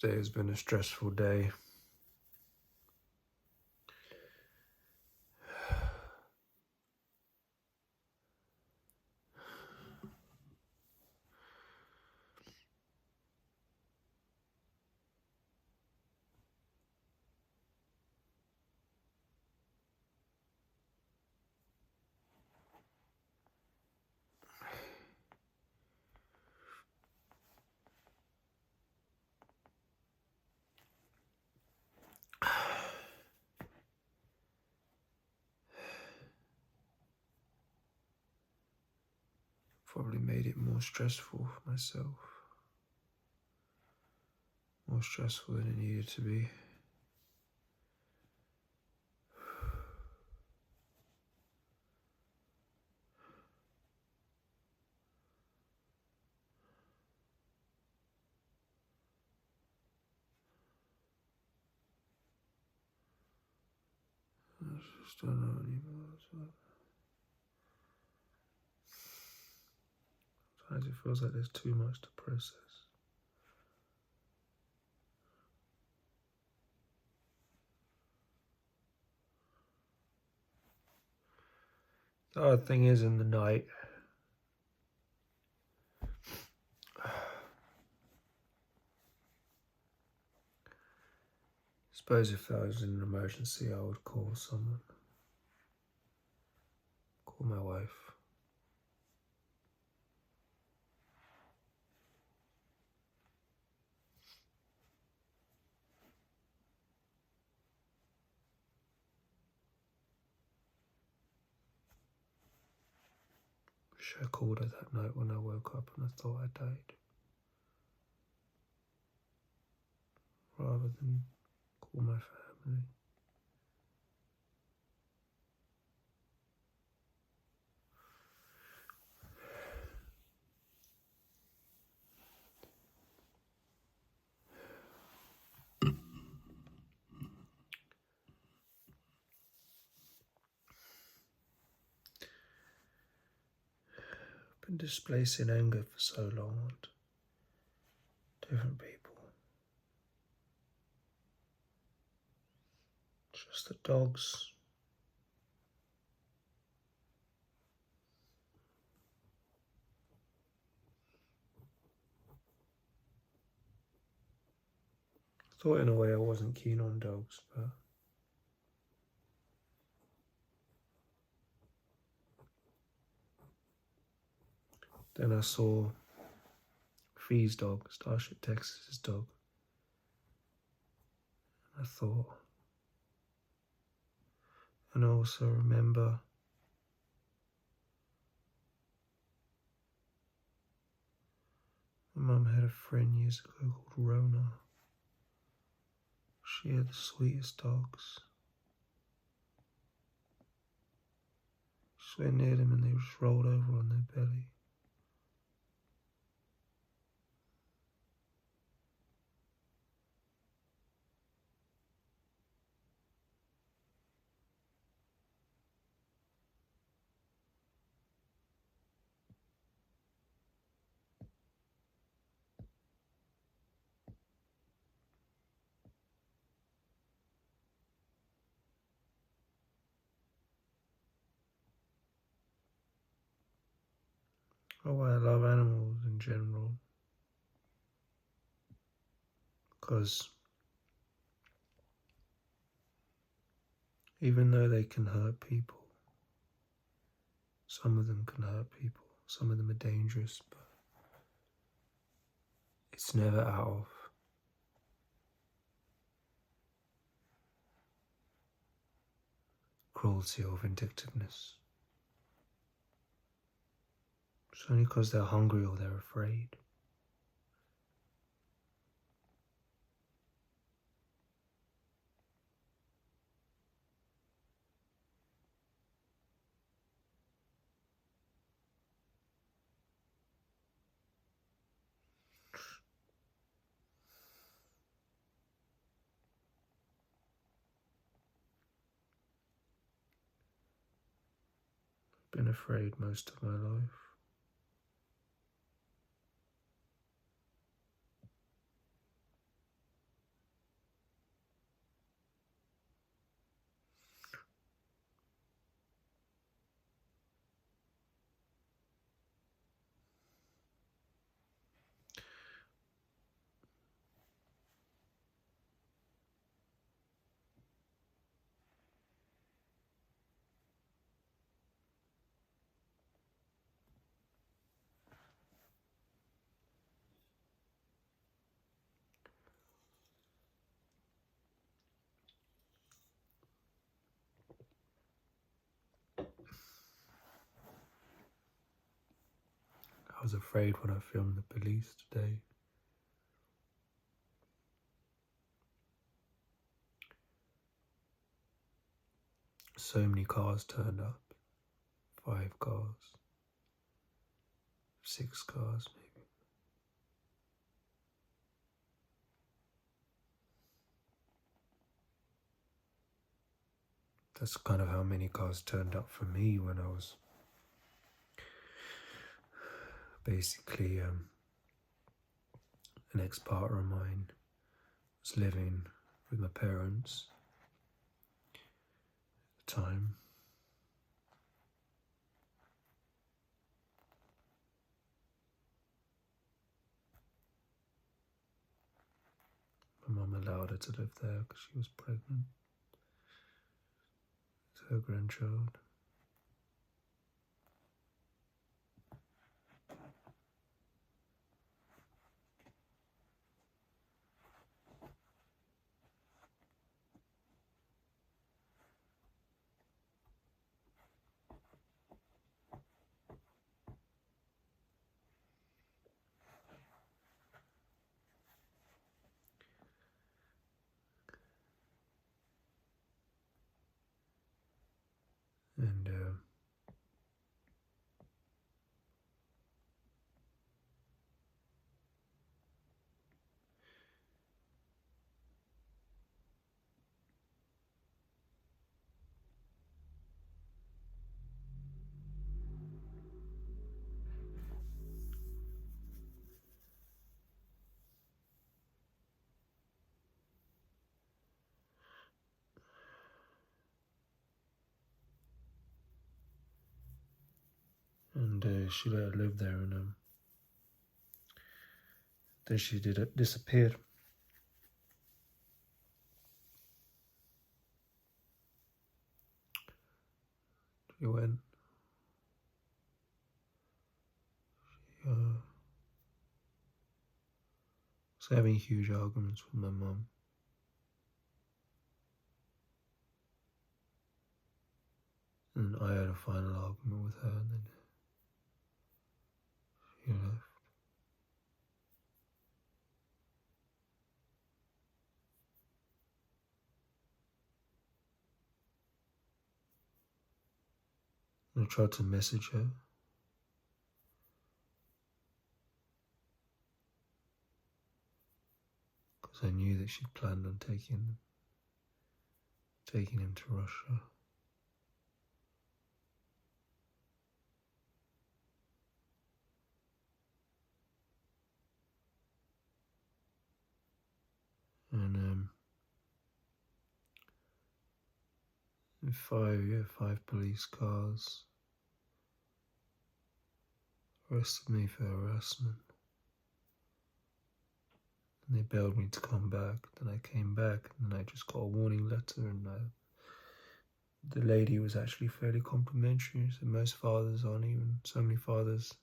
Today has been a stressful day. Probably made it more stressful for myself. More stressful than it needed to be. I just don't know anymore. Sometimes it feels like there's too much to process. The hard thing is in the night, I suppose if I was in an emergency, I would call someone. Call my wife. Wish I called her that night when I woke up and I thought I died. Rather than call my family. Been displacing anger for so long on different people. Just the dogs. Thought in a way I wasn't keen on dogs, but then I saw Fee's dog, Starship Texas's dog. I thought, and I also remember my mum had a friend years ago called Rona. She had the sweetest dogs. Just went near them and they just rolled over on their belly. Oh, I love animals in general. Because even though they can hurt people, some of them can hurt people, some of them are dangerous, but it's never out of cruelty or vindictiveness. It's only because they're hungry or they're afraid. Been afraid most of my life. I was afraid when I filmed the police today. So many cars turned up. 5 cars. 6 cars, maybe. That's kind of how many cars turned up for me when I was basically an ex-partner of mine was living with my parents at the time. My mum allowed her to live there because she was pregnant with her grandchild. And she let her live there, and then she disappeared. She went. She was having huge arguments with my mum. And I had a final argument with her, and then she left. And I tried to message her. Because I knew that she'd planned on taking him to Russia. And 5 police cars arrested me for harassment. And they bailed me to come back. Then I came back, and then I just got a warning letter, and the lady was actually fairly complimentary. So most fathers aren't even, so many fathers,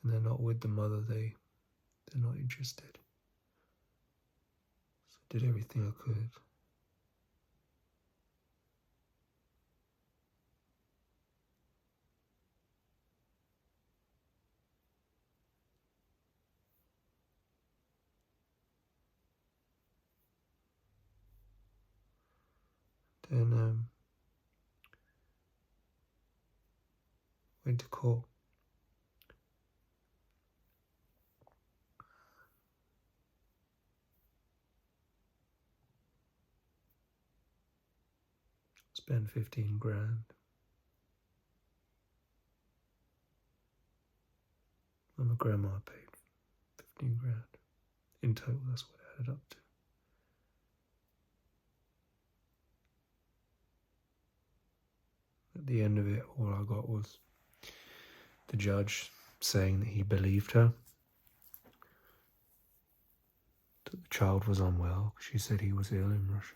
when they're not with the mother, they're not interested. So I did everything I could. Then went to court. Spent 15 grand. And my grandma paid 15 grand. In total, that's what it added up to. At the end of it, all I got was the judge saying that he believed her, that the child was unwell. She said he was ill in Russia.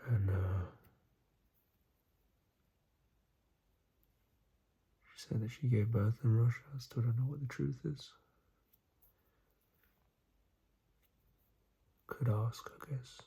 And she said that she gave birth in Russia. I still don't know what the truth is. Could ask, I guess.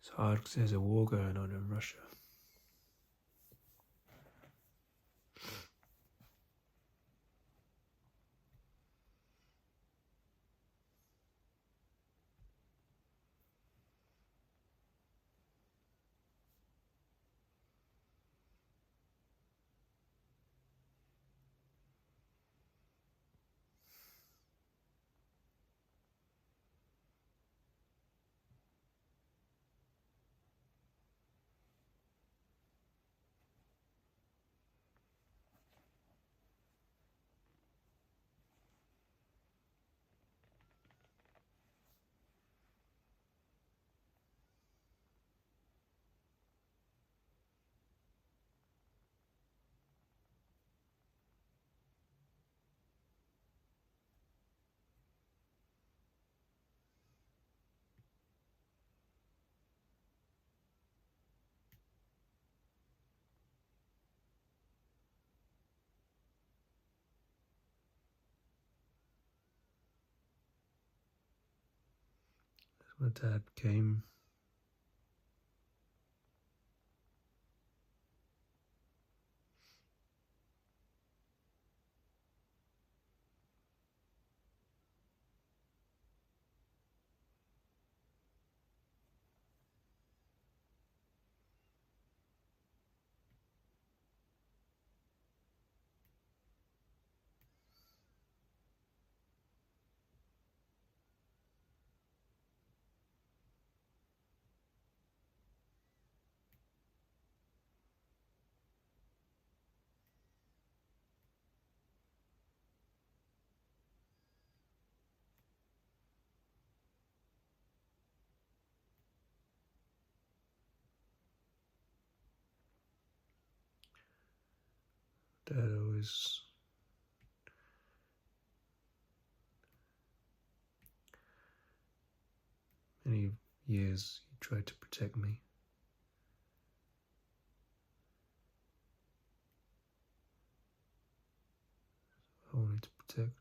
It's hard because there's a war going on in Russia. My dad came. Dad always many years he tried to protect me. I wanted to protect.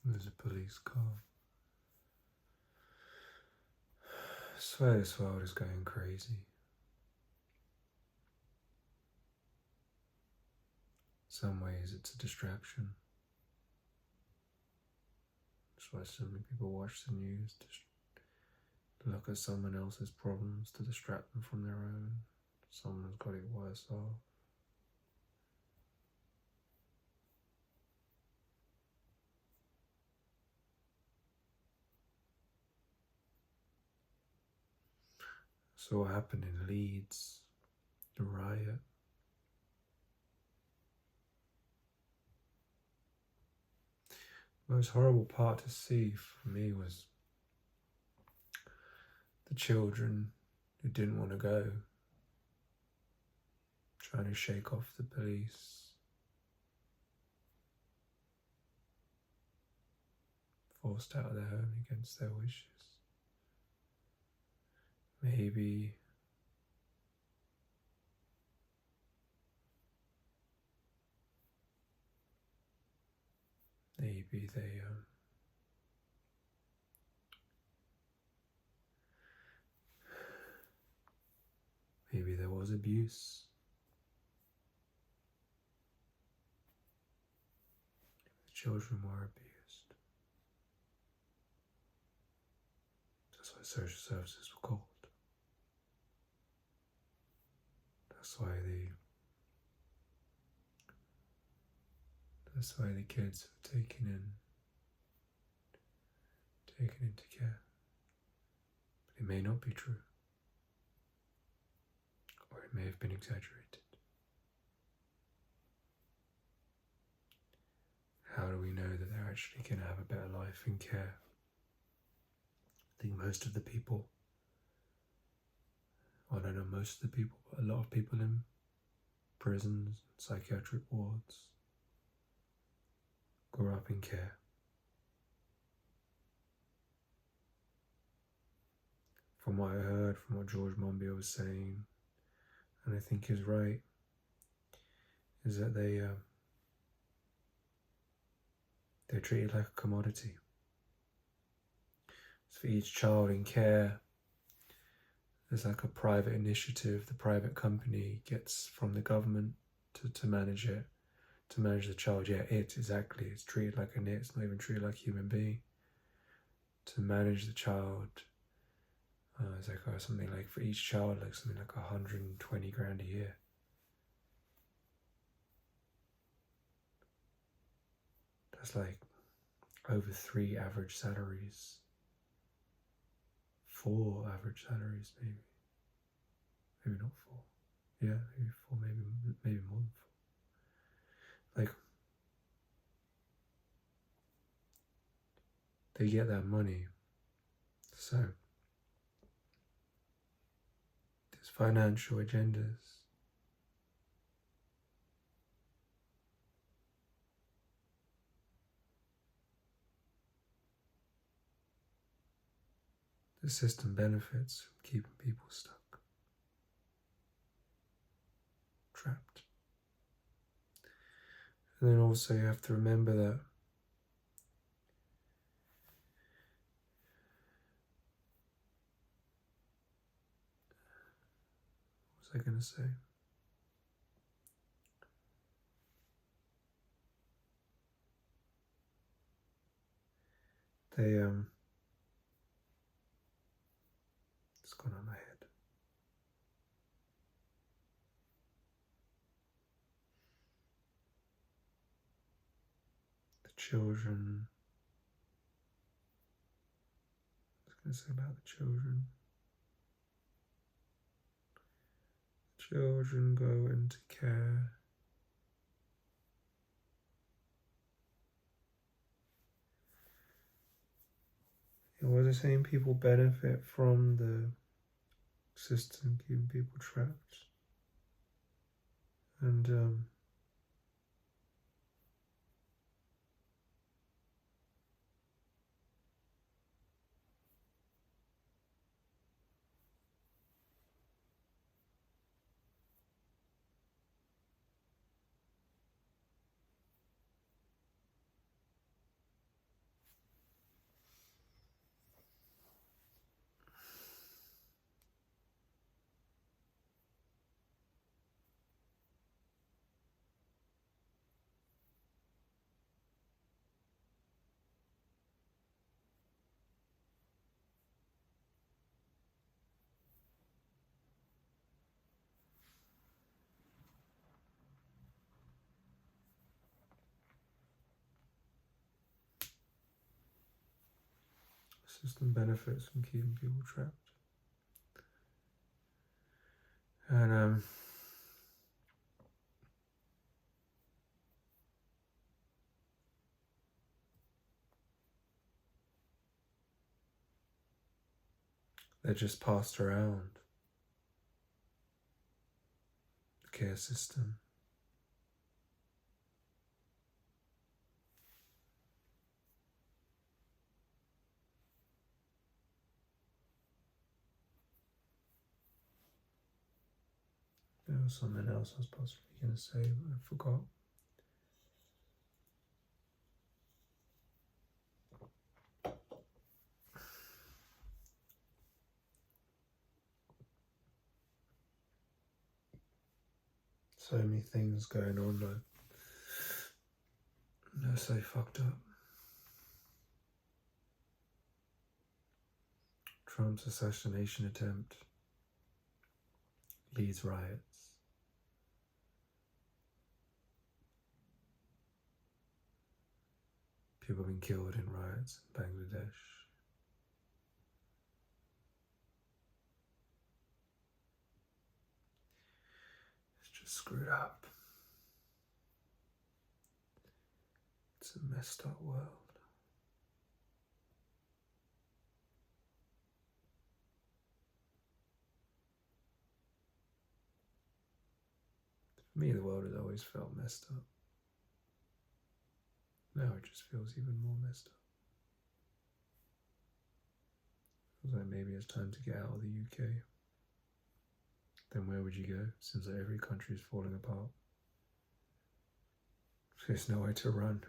There's a police car. I swear this world is going crazy. Some ways it's a distraction. That's why so many people watch the news to look at someone else's problems to distract them from their own. Someone's got it worse off. So what happened in Leeds, the riot. The most horrible part to see for me was the children who didn't want to go, trying to shake off the police, forced out of their home against their wishes. Maybe they maybe there was abuse. The children were abused. That's why social services were called. That's why the kids were taken into care. But it may not be true. Or it may have been exaggerated. How do we know that they're actually going to have a better life in care? I think most of the people, well, I don't know most of the people, but a lot of people in prisons, psychiatric wards, grew up in care. From what I heard, from what George Monbiot was saying, and I think is right, is that they're treated like a commodity. So for each child in care, there's like a private initiative the private company gets from the government to manage it, to manage the child. Yeah, exactly. It's treated like an it's not even treated like a human being. To manage the child, it's like something like for each child, like something like 120 grand a year. That's like over 3 average salaries. 4 average salaries, maybe. Maybe not 4. Yeah, maybe 4, maybe more than 4. Like, they get that money. So, there's financial agendas. The system benefits from keeping people stuck, trapped. And then also you have to remember that what was I going to say? It's gone out of my head. The children, I was going to say about the children. Children go into care. What was I saying? People benefit from the system keeping people trapped. And system benefits from keeping people trapped. And they're just passed around the care system. There was something else I was possibly going to say, but I forgot. So many things going on, though. They're so fucked up. Trump's assassination attempt leads riots. People have been killed in riots in Bangladesh. It's just screwed up. It's a messed up world. For me, the world has always felt messed up. Now it just feels even more messed up. Feels like maybe it's time to get out of the UK. Then where would you go? Seems like every country is falling apart. There's nowhere to run.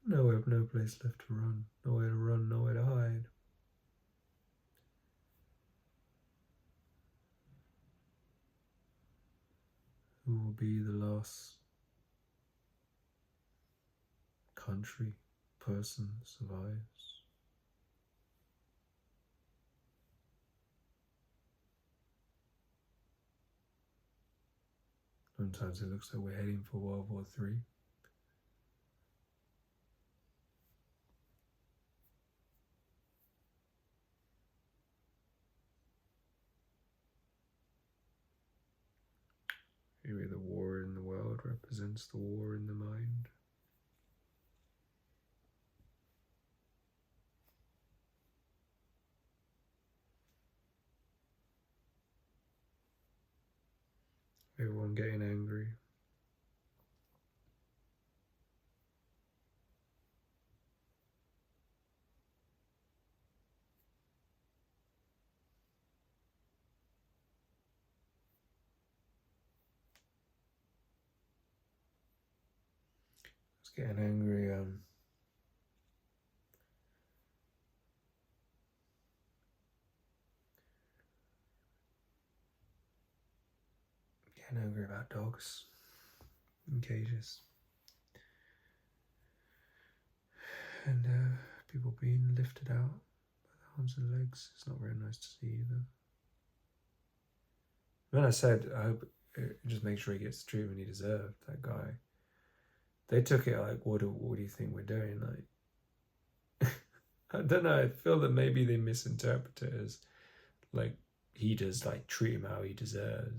No place left to run. Nowhere to run, nowhere to hide. Who will be the last country, person survives? Sometimes it looks like we're heading for World War III. Maybe the war in the world represents the war in the mind. Everyone getting angry. It's getting angry. Getting angry about dogs in cages. And people being lifted out by the arms and legs. It's not very nice to see either. When I said, I hope just make sure he gets the treatment he deserved, that guy, they took it like, what do you think we're doing? Like, I don't know, I feel that maybe they misinterpret it as, like, he does, like, treat him how he deserves.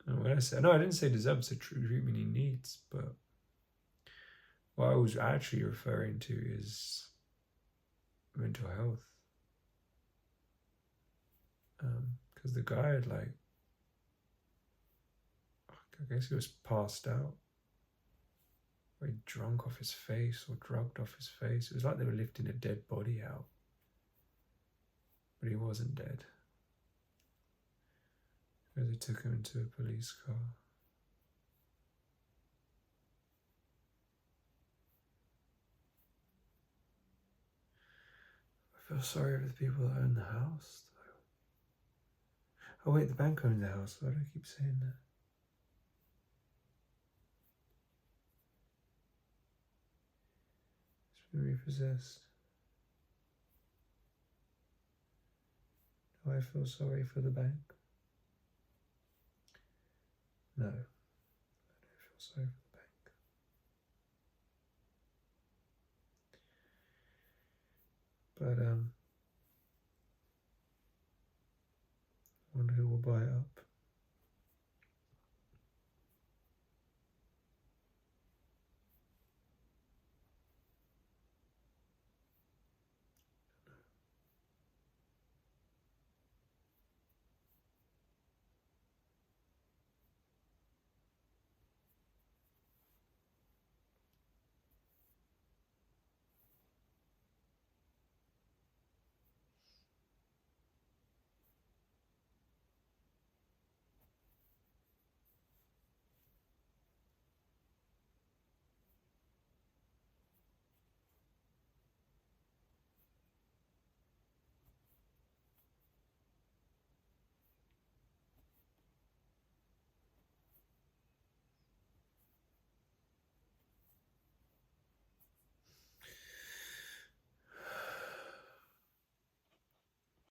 And when I said, no, I didn't say deserves, it's the treatment he needs, but what I was actually referring to is mental health. Because the guy had, like, I guess he was passed out, or drunk off his face, or drugged off his face. It was like they were lifting a dead body out, but he wasn't dead. They took him into a police car. I feel sorry for the people that own the house, though. Oh wait, the bank owns the house. Why do I keep saying that? It's been repossessed. Do I feel sorry for the bank? No, I don't feel sorry for the bank. But wonder who will buy it up.